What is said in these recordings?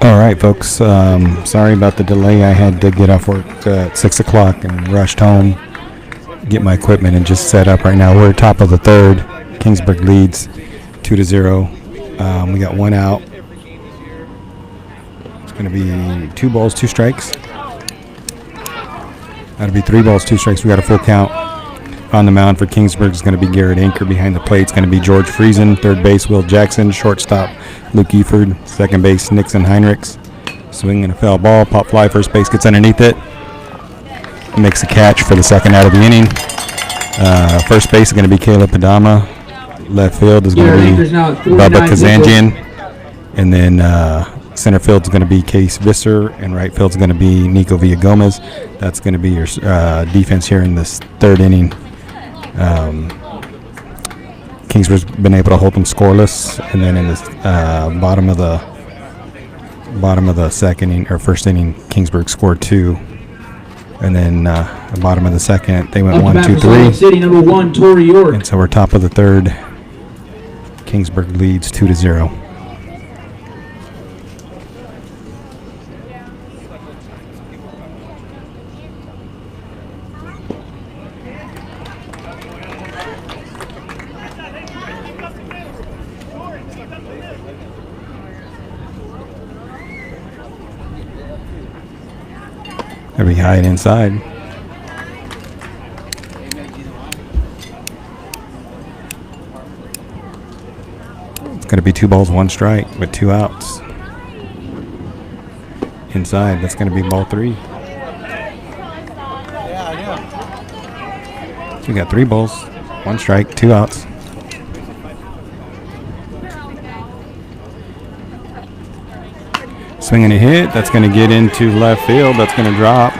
All right, folks. Sorry about the delay. I had to get off work at 6 o'clock and rushed home, get my equipment, and just set up right now. We're top of the third. Kingsburg leads 2-0. We got one out. It's going to be 2 balls, 2 strikes. That'll be 3 balls, 2 strikes. We got a full count. On the mound for Kingsburg is going to be Garrett Anker. Behind the plate is going to be George Friesen. Third base, Will Jackson. Shortstop, Luke Eford. Second base, Nixon Heinrichs. Swing and a foul ball. Pop fly. First base gets underneath it. Makes a catch for the second out of the inning. First base is going to be Caleb Padama. Left field is going to be Bubba Kazanjian. And then center field is going to be Case Visser. And right field is going to be Nico Villagomez. That's going to be your defense here in this third inning. Kingsburg's been able to hold them scoreless, and then in the bottom of the second inning or first inning, Kingsburg scored 2, and then the bottom of the second they went 1, 2, 3. City number 1, Torrey York. And so we're top of the third. Kingsburg leads 2-0. They'll be high and inside. It's going to be 2 balls, 1 strike with 2 outs. Inside, that's going to be ball 3. So we got 3 balls, 1 strike, 2 outs. Swinging a hit, that's going to get into left field. That's going to drop.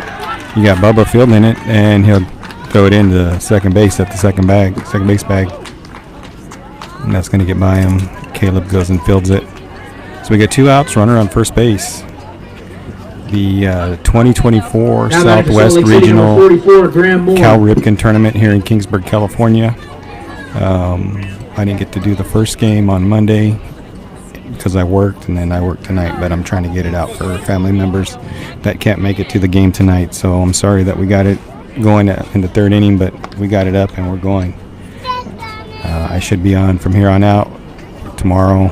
You got Bubba fielding it, and he'll throw it into second base at the second base bag. And that's going to get by him. Caleb goes and fields it. So we got 2 outs, runner on first base. The 2024 Southwest Regional Cal Ripken Tournament here in Kingsburg, California. I didn't get to do the first game on Monday because I worked, and then I worked tonight, but I'm trying to get it out for family members that can't make it to the game tonight. So I'm sorry that we got it going in the third inning, but we got it up and we're going. I should be on from here on out tomorrow,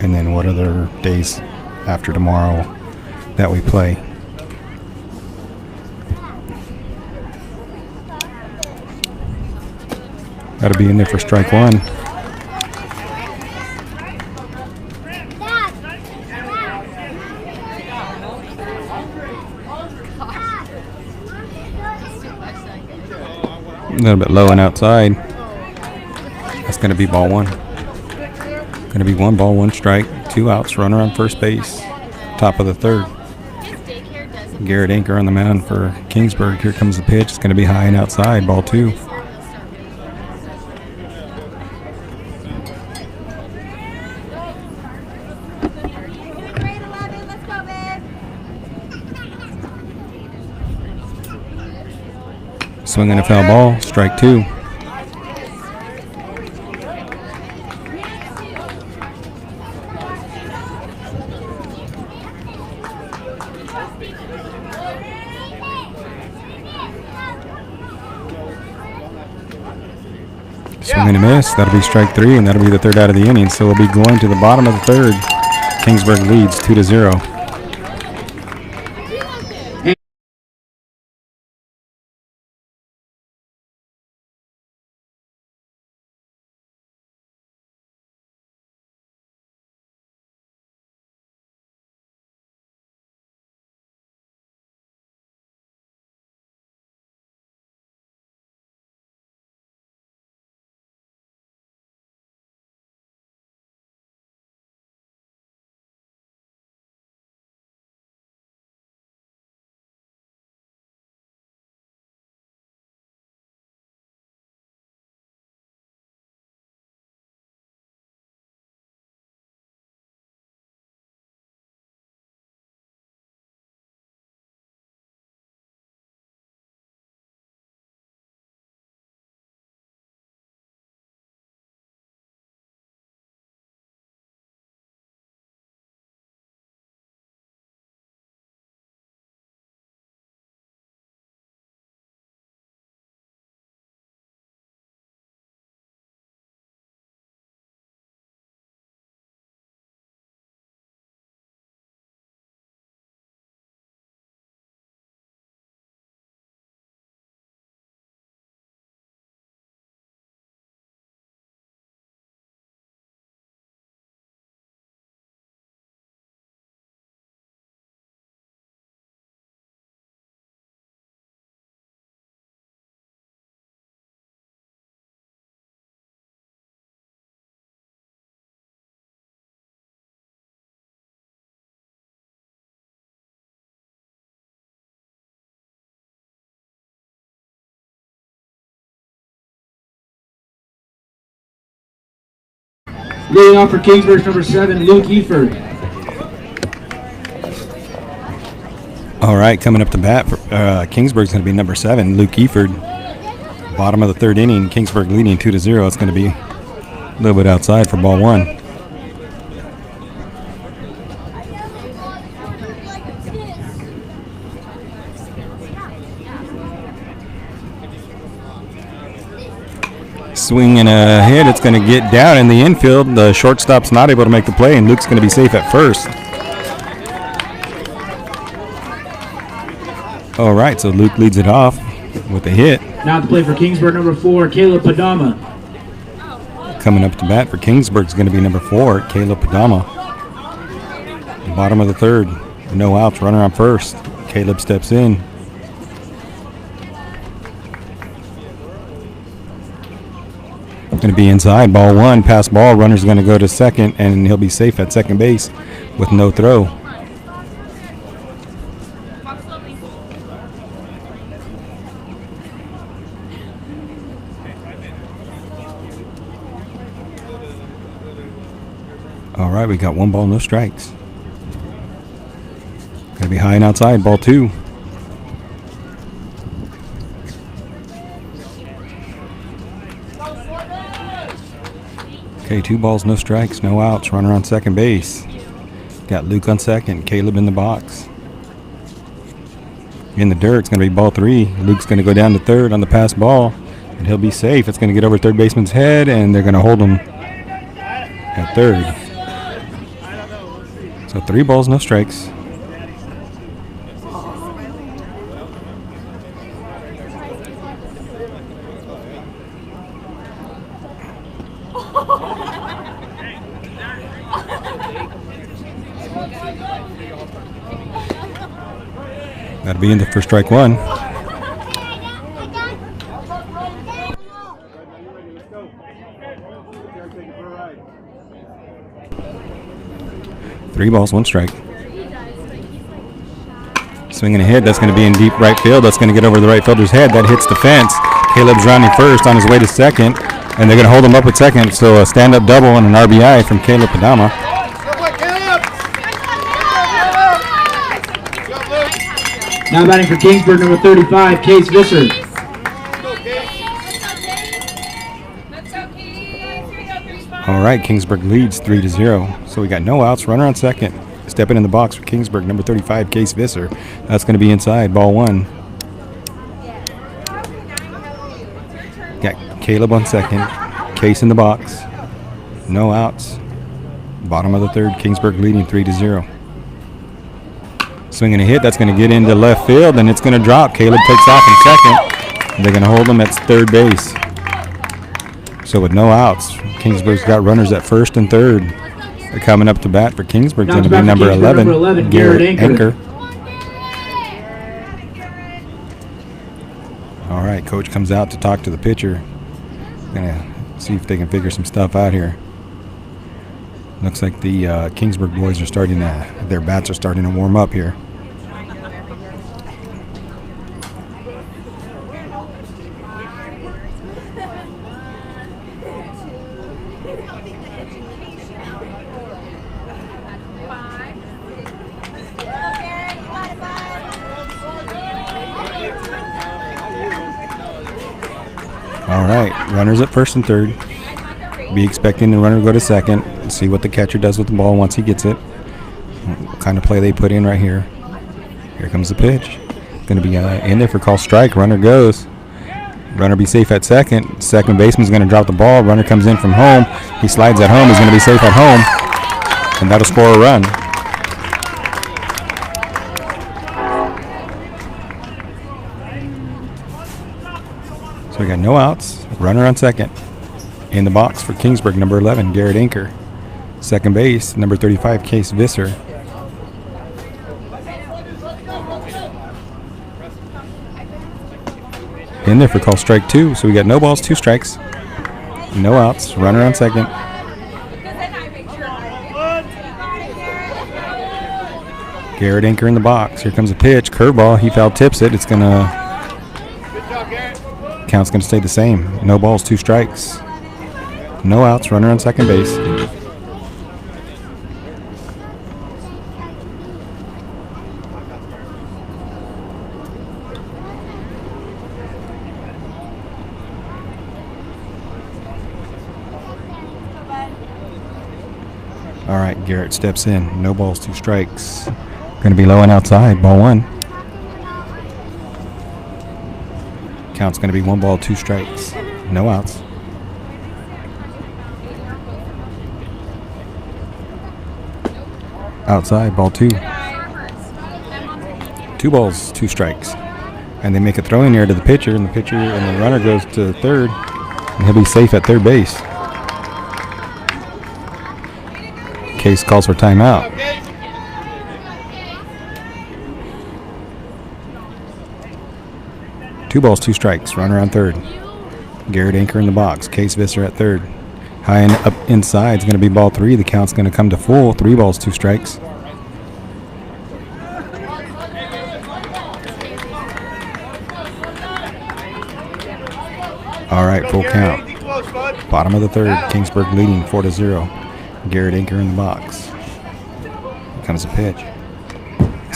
and then what other days after tomorrow that we play. Got to be in there for strike 1. A little bit low and outside. That's going to be ball 1. Going to be 1 ball, 1 strike, 2 outs, runner on first base. Top of the third. Garrett Anker on the mound for Kingsburg. Here comes the pitch. It's going to be high and outside, ball 2. Swinging a foul ball, strike 2. Swing and a miss. That'll be strike 3, and that'll be the third out of the inning. So we'll be going to the bottom of the third. Kingsburg leads 2-0. Leading off for Kingsburg, number 7, Luke Eford. All right, coming up to bat for Kingsburg's going to be number 7, Luke Eford. Bottom of the third inning, Kingsburg leading 2-0. It's going to be a little bit outside for ball 1. Swing and a hit. It's going to get down in the infield. The shortstop's not able to make the play, and Luke's going to be safe at first. All right, so Luke leads it off with a hit. Now to play for Kingsburg, number 4, Caleb Padama. Coming up to bat for Kingsburg is going to be number 4, Caleb Padama. Bottom of the third, no outs, runner on first. Caleb steps in. Going to be inside, ball 1, pass ball. Runner's going to go to second, and he'll be safe at second base with no throw. All right, we got 1 ball, no strikes. Going to be high and outside, ball 2. Okay, 2 balls, no strikes, no outs. Runner on second base. Got Luke on second, Caleb in the box. In the dirt, it's going to be ball 3. Luke's going to go down to third on the pass ball, and he'll be safe. It's going to get over third baseman's head, and they're going to hold him at third. So 3 balls, no strikes. That'll be in there for strike 1. Three balls, 1 strike. Swinging a hit. That's going to be in deep right field. That's going to get over the right fielder's head. That hits the fence. Caleb's rounding first on his way to second, and they're going to hold him up at second. So a stand-up double and an RBI from Caleb Padama. Now batting for Kingsburg, number 35, Case Visser. All right, Kingsburg leads 3-0. So we got no outs, runner on second. Stepping in the box for Kingsburg, number 35, Case Visser. That's going to be inside, ball 1. Got Caleb on second, Case in the box. No outs. Bottom of the third, Kingsburg leading 3-0. Swinging a hit, that's going to get into left field, and it's going to drop. Caleb takes off in second. They're going to hold him at third base. So with no outs, Kingsburg's got runners at first and third. They're coming up to bat for Kingsburg. Going to be number 11, Garrett Anchor. All right, coach comes out to talk to the pitcher. Going to see if they can figure some stuff out here. Looks like the Kingsburg boys are starting to, their bats are starting to warm up here. All right, runners at first and third. Be expecting the runner to go to second. See what the catcher does with the ball once he gets it. What kind of play they put in right here. Here comes the pitch. Going to be in there for call strike. Runner goes. Runner be safe at second. Second baseman's going to drop the ball. Runner comes in from home. He slides at home. He's going to be safe at home. And that'll score a run. So we got no outs. Runner on second. In the box for Kingsburg, number 11, Garrett Anchor. Second base, number 35, Case Visser. In there for call strike 2. So we got no balls, 2 strikes. No outs. Runner on second. Garrett Anchor in the box. Here comes a pitch. Curveball. He foul tips it. It's going to... Count's going to stay the same. No balls, 2 strikes. No outs, runner on second base. All right, Garrett steps in. No balls, 2 strikes. Going to be low and outside. Ball 1. Count's going to be 1 ball, 2 strikes. No outs. Outside, ball 2. 2 balls, 2 strikes. And they make a throw in here to the pitcher, and the runner goes to third, and he'll be safe at third base. Case calls for timeout. Two balls, 2 strikes. Runner on third. Garrett Anchor in the box. Case Visser at third. High and up inside is going to be ball 3. The count's going to come to full. 3 balls, 2 strikes. All right, full count. Bottom of the third. Kingsburg leading 4-0. Garrett Anchor in the box. Here comes a pitch.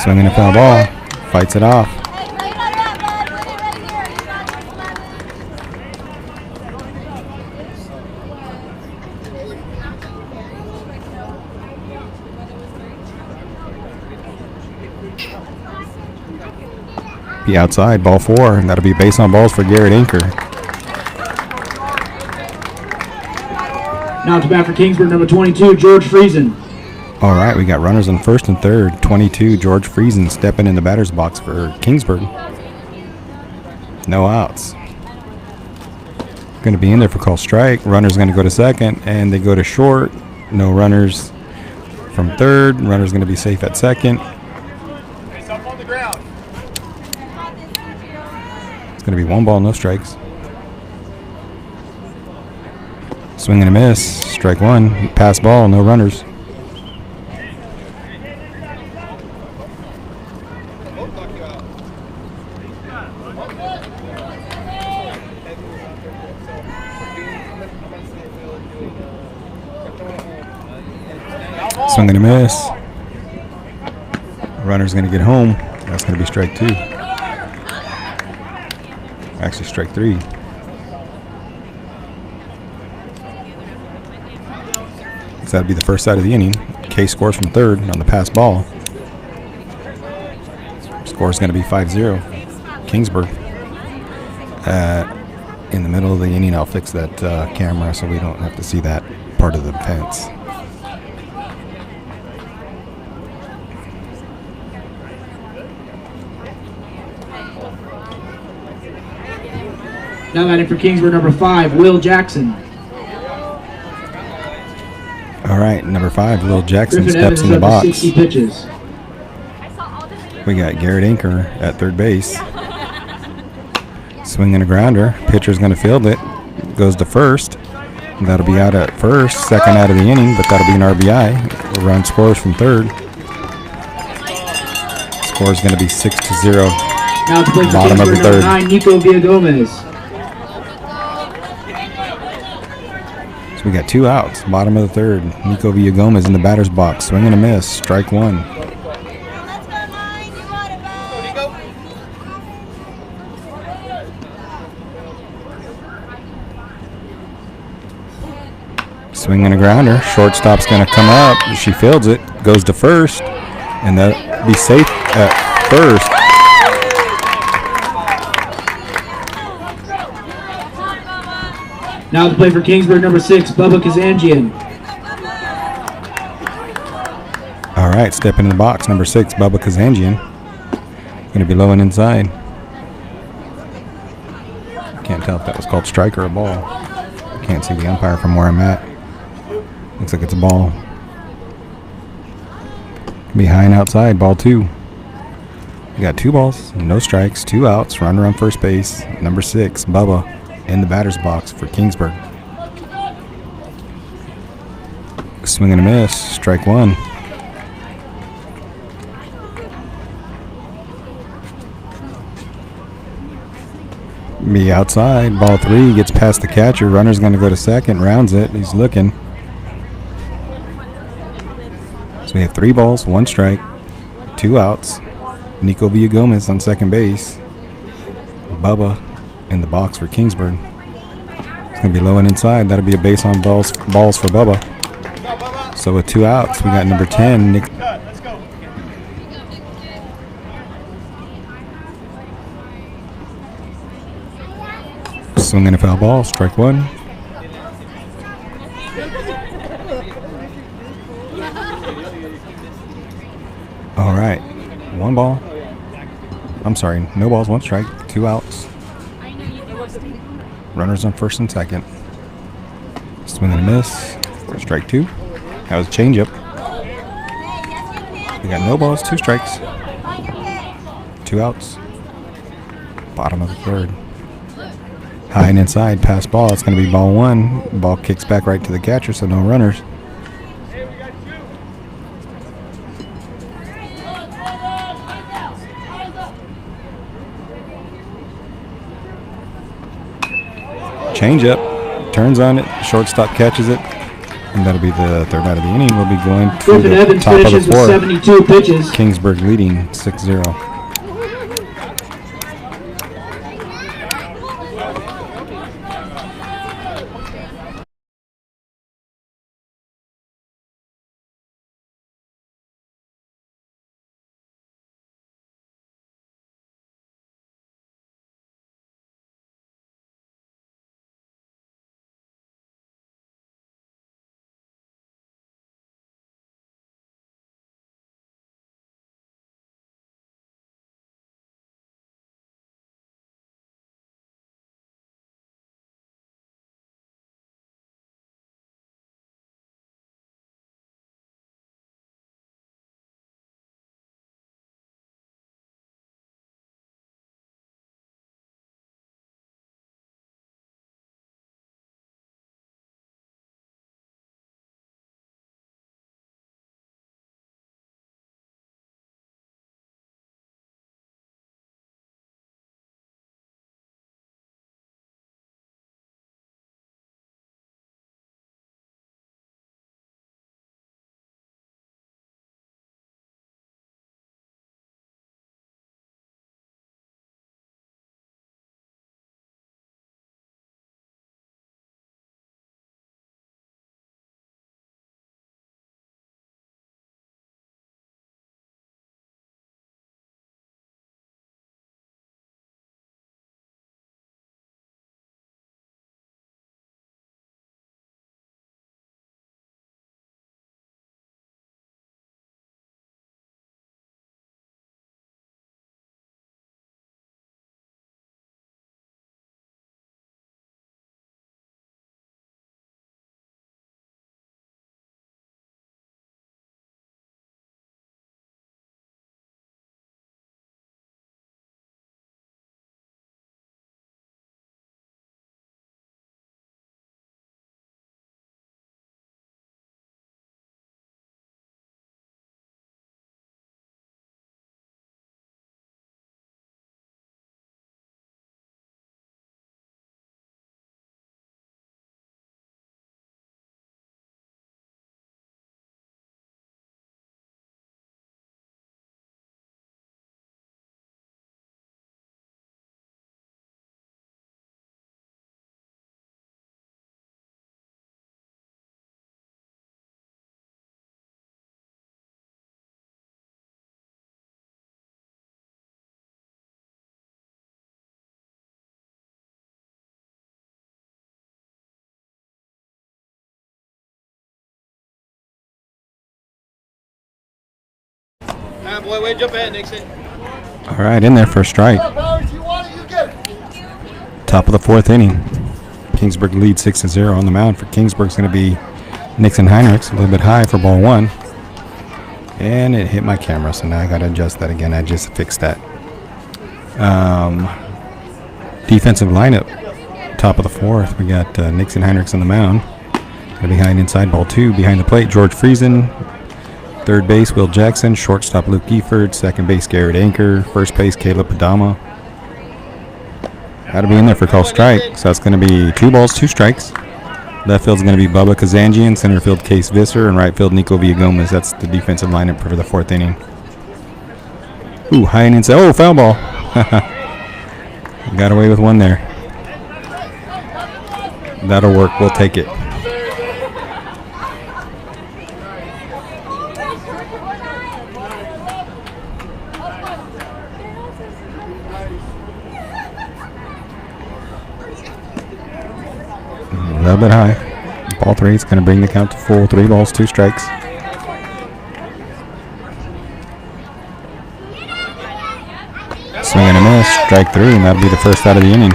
Swinging a foul ball. Fights it off. Be outside, ball 4, and that'll be base on balls for Garrett Anchor. Now to bat for Kingsburg, number 22, George Friesen. All right, we got runners on first and third. 22, George Friesen stepping in the batter's box for Kingsburg. No outs. Going to be in there for call strike. Runner's going to go to second, and they go to short. No runners from third. Runner's going to be safe at second. It's going to be 1 ball, no strikes. Swing and a miss. Strike 1. Pass ball, no runners. Swing and a miss. Runner's going to get home. That's going to be strike 2. Actually, strike 3. So that'll be the first side of the inning. Case scores from third on the pass ball. Score is going to be 5-0. Kingsburg. In the middle of the inning, I'll fix that camera so we don't have to see that part of the fence. Now batting for Kingsburg, number 5, Will Jackson. All right, number 5, Will Jackson Griffin steps Evans in the is up to box. 60 pitches. We got Garrett Anchor at third base. Swing and a grounder. Pitcher's going to field it. Goes to first. And that'll be out at first. Second out of the inning, but that'll be an RBI. The run scores from third. Score is going to be 6-0. Now to play for Bottom of the Kingsburg, third. number 9, Nico Villagomez. So we got 2 outs. Bottom of the third. Nico Villagomez in the batter's box. Swing and a miss. Strike 1. Swing and a grounder. Shortstop's going to come up. She fields it. Goes to first. And that'll be safe at first. Now to play for Kingsburg, number 6, Bubba Kazanjian. All right, step in the box. Number 6, Bubba Kazanjian. Going to be low and inside. Can't tell if that was called strike or a ball. Can't see the umpire from where I'm at. Looks like it's a ball. Be high and outside, ball 2. We got 2 balls, no strikes, 2 outs, runner on first base. Number 6, Bubba in the batter's box for Kingsburg. Swing and a miss, strike 1. Be outside, ball 3, gets past the catcher. Runner's going to go to second, rounds it, he's looking. So we have 3 balls, 1 strike, 2 outs. Nico Villagomez on second base. Bubba in the box for Kingsburg. It's going to be low and inside. That'll be a base on balls for Bubba. So with 2 outs, we got number 10, Nick. Swinging a foul ball, strike 1. All right, 1 ball. I'm sorry, no balls, 1 strike, 2 outs. Runners on first and second. Swing and a miss. Strike 2. That was a changeup. We got no balls, 2 strikes. 2 outs. Bottom of the 3rd. High and inside, pass ball. It's going to be ball 1. Ball kicks back right to the catcher, so no runners. Change up, turns on it, shortstop catches it, and that'll be the 3rd out of the inning. We'll be going to the Evans top of the finishes with 4th. 72 pitches. Kingsburg leading 6-0. Boy, way jump ahead, Nixon. All right, in there for a strike. Top of the 4th inning. Kingsburg leads 6-0 on the mound. For Kingsburg's going to be Nixon Heinrichs, a little bit high for ball 1. And it hit my camera, so now I got to adjust that again. I just fixed that. Defensive lineup. Top of the 4th, we got Nixon Heinrichs on the mound. Behind inside ball 2. Behind the plate, George Friesen. 3rd base, Will Jackson. Shortstop, Luke Gifford. 2nd base, Garrett Anker. 1st base, Caleb Padama. That'll be in there for call strike. So that's going to be 2 balls, 2 strikes. Left field's going to be Bubba Kazanjian. Center field, Case Visser. And right field, Nico Villagomez. That's the defensive lineup for the 4th inning. Ooh, high and inside. Oh, foul ball. Got away with 1 there. That'll work. We'll take it. A little bit high. Ball 3 is going to bring the count to full. 3 balls, 2 strikes. Swing and a miss. Strike 3, and that'll be the first out of the inning.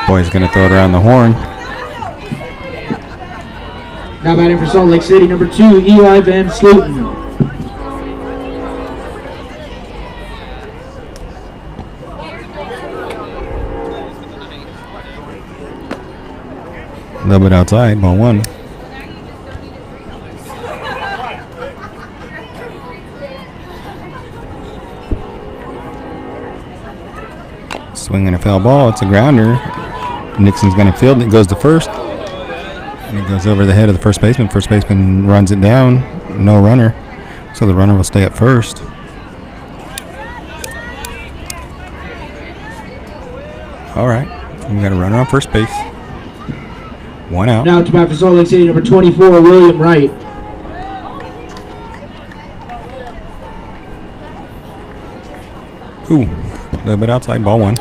Boy's going to throw it around the horn. Now batting for Salt Lake City, number 2, Eli Van Slooten. A little bit outside, ball 1. Swinging a foul ball, it's a grounder. Nixon's going to field it, goes to first. And it goes over the head of the first baseman. First baseman runs it down, no runner. So the runner will stay at first. All right, we got a runner on first base. 1 out. Now to bat for Salt Lake City, number 24, William Wright. Ooh, a little bit outside, ball 1.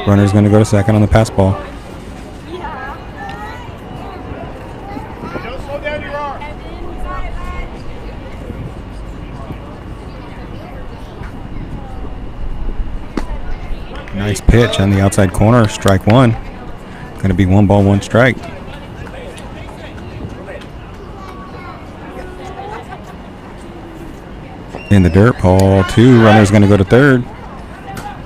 Runner's going to go to second on the pass ball. Don't slow down your arm. Nice pitch on the outside corner, strike 1. Going to be 1 ball, 1 strike. In the dirt, ball 2. Runner's going to go to third.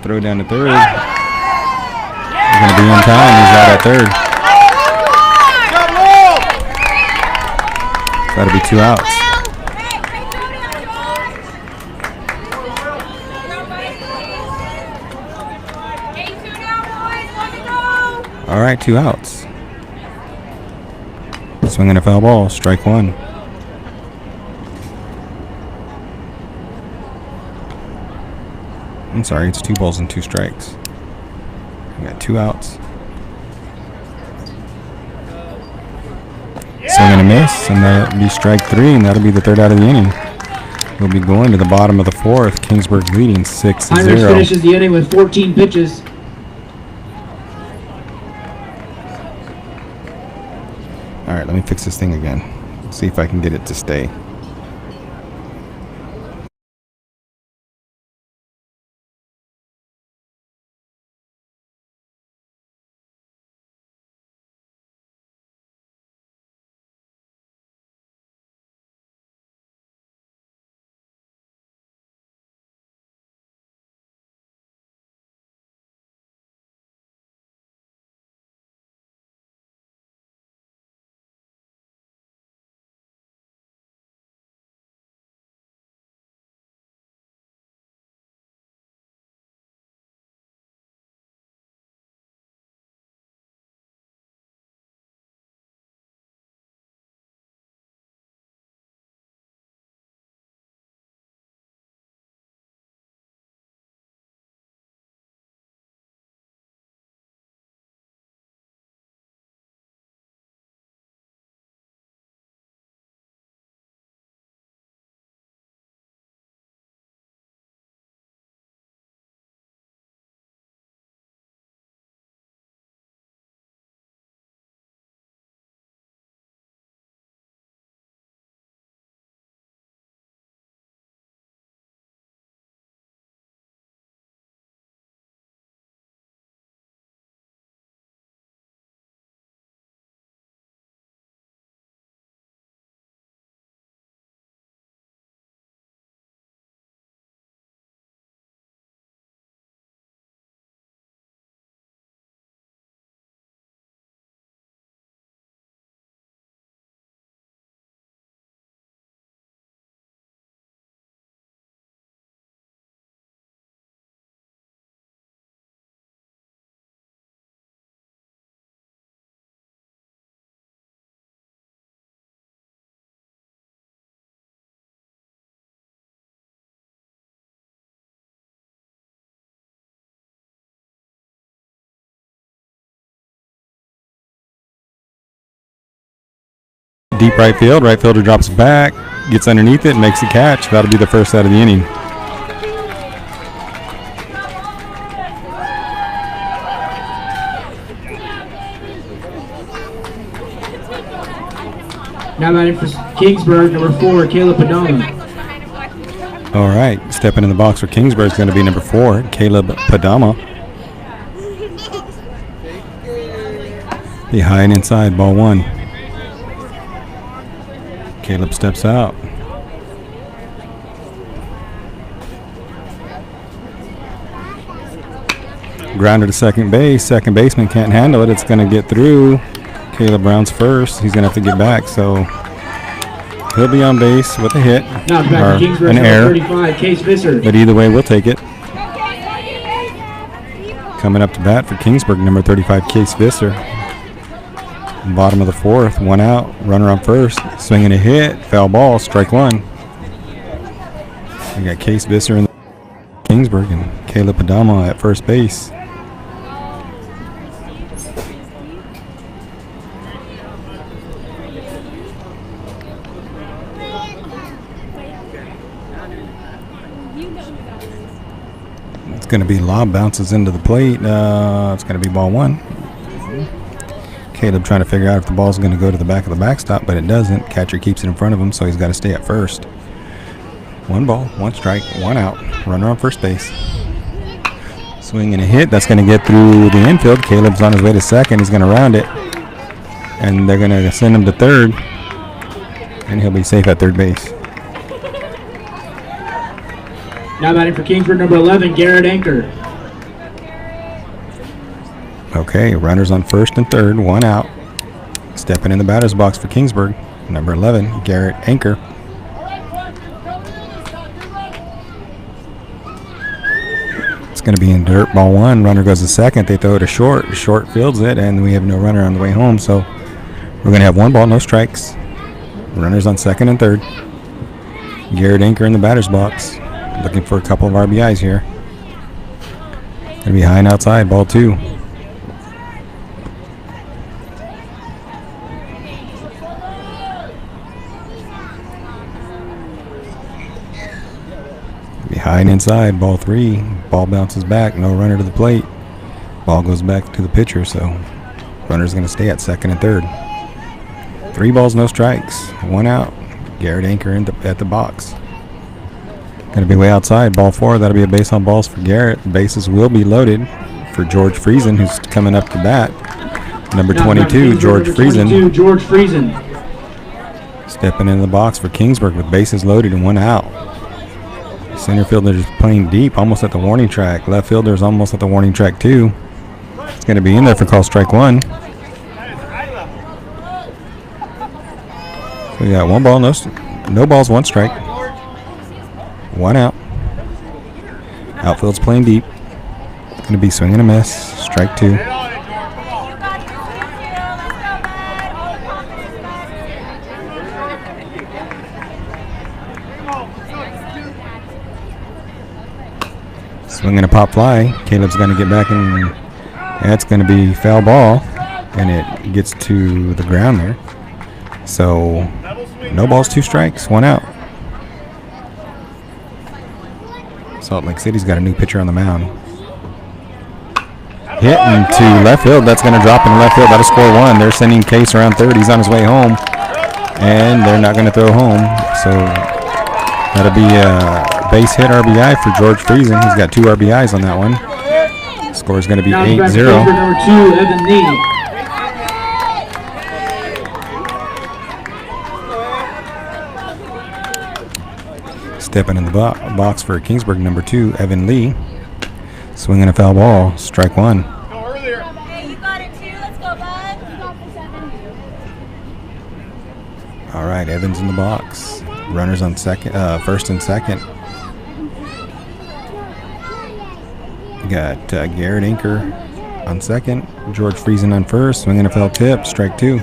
Throw down to third. He's going to be in time. He's out at third. That'll be 2 outs. All right, 2 outs. Swinging a foul ball, strike 1. I'm sorry, it's 2 balls and 2 strikes. We got 2 outs. Swing and a miss, and that'll be strike 3, and that'll be the 3rd out of the inning. We'll be going to the bottom of the 4th. Kingsburg leading 6-0. Heinrich finishes the inning with 14 pitches. All right, let me fix this thing again. See if I can get it to stay. deep right field. Right fielder drops back, gets underneath it, makes a catch. That'll be the first out of the inning. Now batting for Kingsburg, number 4, Caleb Padama. All right, stepping in the box for Kingsburg is going to be number 4, Caleb Padama. Behind inside, ball 1. Caleb steps out. Grounder to second base. Second baseman can't handle it. It's going to get through. Caleb Brown's first. He's going to have to get back, so he'll be on base with a hit Now back to Kingsburg, an number error. 35, Case Visser. But either way, we'll take it. Coming up to bat for Kingsburg, number 35, Case Visser. Bottom of the 4th, 1 out, runner on first, swinging a hit, foul ball, strike 1. We got Case Visser in Kingsburg and Caleb Padama at first base. It's going to be lob, bounces into the plate. It's going to be ball 1. Caleb trying to figure out if the ball's going to go to the back of the backstop, but it doesn't. Catcher keeps it in front of him, so he's got to stay at first. 1 ball, 1 strike, 1 out. Runner on first base. Swing and a hit. That's going to get through the infield. Caleb's on his way to second. He's going to round it. And they're going to send him to third. And he'll be safe at third base. Now batting for Kingsburg, number 11, Garrett Anker. Okay, runners on first and third, 1 out. Stepping in the batter's box for Kingsburg, number 11, Garrett Anker. It's going to be in dirt, ball 1. Runner goes to second. They throw it to short. Short fields it, and we have no runner on the way home. So we're going to have 1 ball, no strikes. Runners on second and third. Garrett Anker in the batter's box. Looking for a couple of RBIs here. Going to be high and outside, ball 2. Behind inside, ball 3. Ball bounces back, no runner to the plate. Ball goes back to the pitcher, so runner's going to stay at second and third. 3 balls, no strikes, 1 out. Garrett Anker at the box. Going to be way outside, ball 4. That'll be a base on balls for Garrett. Bases will be loaded for George Friesen, who's coming up to bat. Number 22, George Friesen. George Friesen. Stepping in the box for Kingsburg with bases loaded and 1 out. Center fielder is playing deep, almost at the warning track. Left fielder is almost at the warning track too. It's going to be in there for call strike 1. So we got 1 ball, no balls, 1 strike. 1 out. Outfield's playing deep. Going to be swing and a miss. Strike 2. Swinging a pop fly. Caleb's going to get back in. That's going to be foul ball. And it gets to the ground there. So no balls, 2 strikes, 1 out. Salt Lake City's got a new pitcher on the mound. Hit into left field. That's going to drop in left field. That'll score 1. They're sending Case around third. He's on his way home. And they're not going to throw home. So that'll be a base hit RBI for George Friesen. He's got 2 RBIs on that one. Score's going to be 8-0. Number 2, Evan Lee. Stepping in the box for Kingsburg, number 2, Evan Lee. Swinging a foul ball, strike 1. Hey, you got it too. Let's go, bud. All right, Evans in the box. Runners on first and second. We got Garrett Anker on second. George Friesen on first. Swinging a foul tip, strike 2.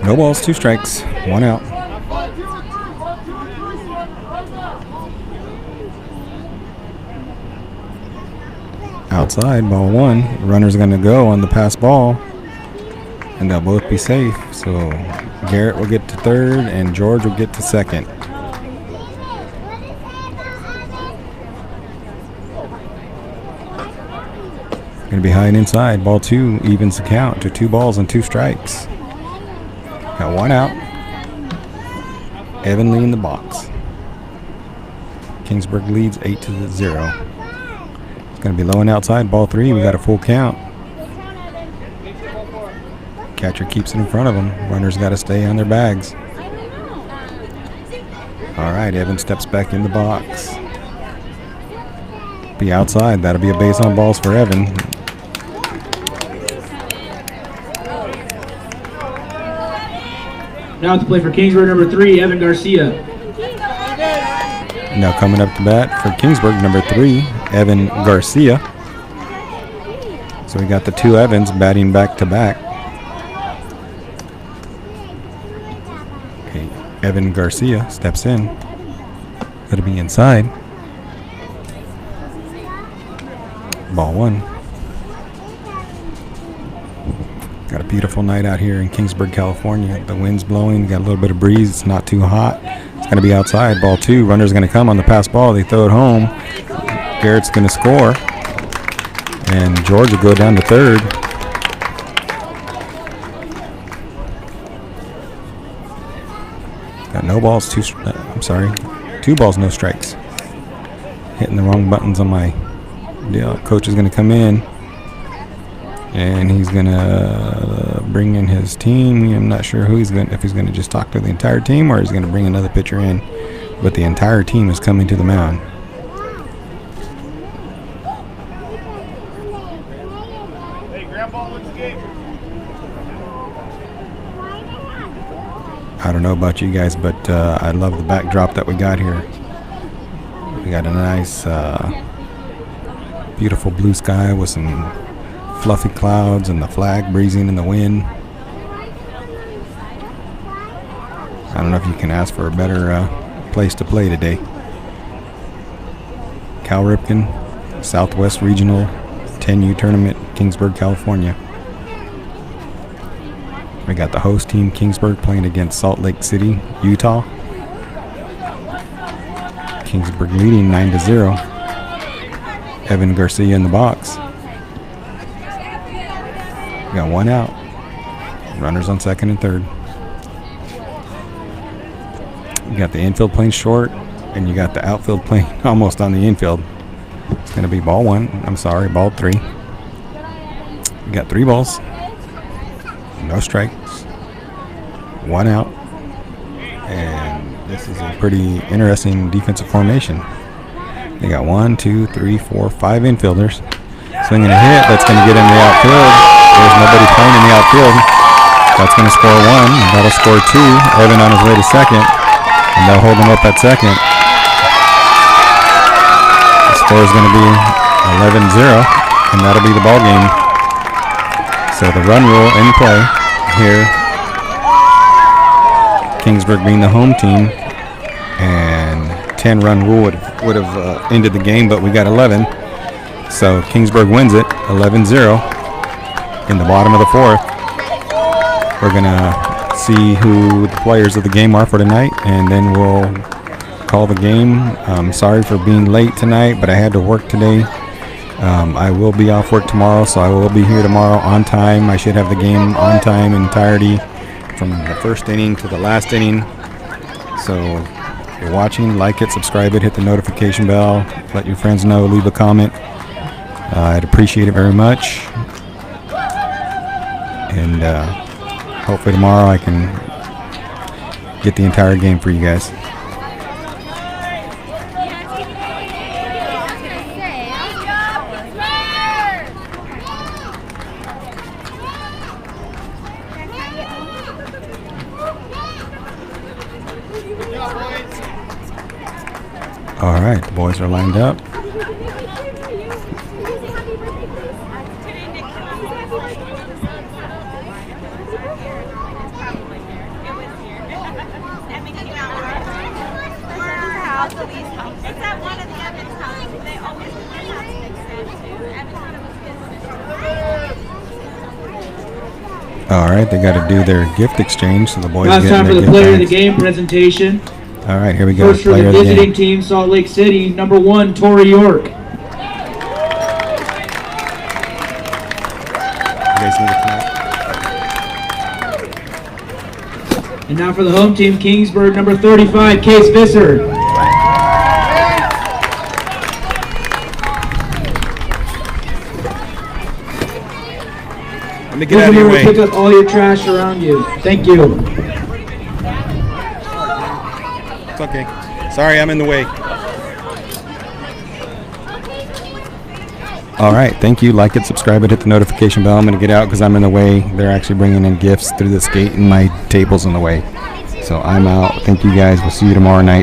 No balls, 2 strikes, 1 out. Outside, ball 1. Runner's going to go on the pass ball. and they'll both be safe. So Garrett will get to third, and George will get to second. Going to be high and inside. Ball 2 evens the count to 2 balls and 2 strikes. Got 1 out. Evan Lee in the box. Kingsburg leads 8-0. It's going to be low and outside. Ball 3. We got a full count. Catcher keeps it in front of him. Runners got to stay on their bags. All right, Evan steps back in the box. Be outside. That'll be a base on balls for Evan. Now to play for Kingsburg number 3, Evan Garcia. Now coming up to bat for Kingsburg number 3, Evan Garcia. So we got the 2 Evans batting back to back. Okay, Evan Garcia steps in. It'll be inside. Ball 1. Got a beautiful night out here in Kingsburg, California. The wind's blowing, got a little bit of breeze. It's not too hot. It's going to be outside. Ball 2. Runner's going to come on the pass ball. They throw it home. Garrett's going to score. And George will go down to third. Got no balls, 2 balls, no strikes. Hitting the wrong buttons on my deal. Coach is going to come in. And he's gonna bring in his team. I'm not sure if he's gonna just talk to the entire team or he's gonna bring another pitcher in. But the entire team is coming to the mound. Hey, Grandpa, what's the game? I don't know about you guys, but I love the backdrop that we got here. We got a nice, beautiful blue sky with some fluffy clouds and the flag breezing in the wind. I don't know if you can ask for a better place to play today. Cal Ripken, Southwest Regional 10U Tournament, Kingsburg, California. We got the host team, Kingsburg, playing against Salt Lake City, Utah. Kingsburg leading 9-0. Evan Garcia in the box. We got 1 out. Runners on second and third. You got the infield playing short, and you got the outfield playing almost on the infield. It's going to be ball 3. We got 3 balls. No strikes. 1 out. And this is a pretty interesting defensive formation. They got 1, 2, 3, 4, 5 infielders. Swinging a hit. That's going to get in the outfield. There's nobody playing in the outfield. That's going to score 1. That'll score 2. Evan on his way to second. And they'll hold him up at second. The score is going to be 11-0. And that'll be the ball game. So the run rule in play here. Kingsburg being the home team. And 10-run rule would have ended the game, but we got 11. So Kingsburg wins it 11-0. In the bottom of the 4th, we're gonna see who the players of the game are for tonight, and then we'll call the game. Sorry for being late tonight, but I had to work today. I will be off work tomorrow, so I will be here tomorrow on time. I should have the game on time in entirety from the first inning to the last inning. So if you're watching, like it, subscribe it, hit the notification bell, let your friends know, leave a comment. I'd appreciate it very much. And hopefully tomorrow I can get the entire game for you guys. All right, the boys are lined up. All right, they got to do their gift exchange, so the boys Now it's get time for their the gift player of the bags. game presentation. All right, here we go. First for Player the of the visiting game. team, Salt Lake City, number 1, Tori York. You guys need to come out. And now for the home team, Kingsburg, number 35, Case Visser. Let me get out of your way. Pick up all your trash around you. Thank you. It's okay. Sorry, I'm in the way. All right, thank you. Like it, subscribe it, hit the notification bell. I'm going to get out because I'm in the way. They're actually bringing in gifts through this gate and my table's in the way. So I'm out. Thank you guys. We'll see you tomorrow night.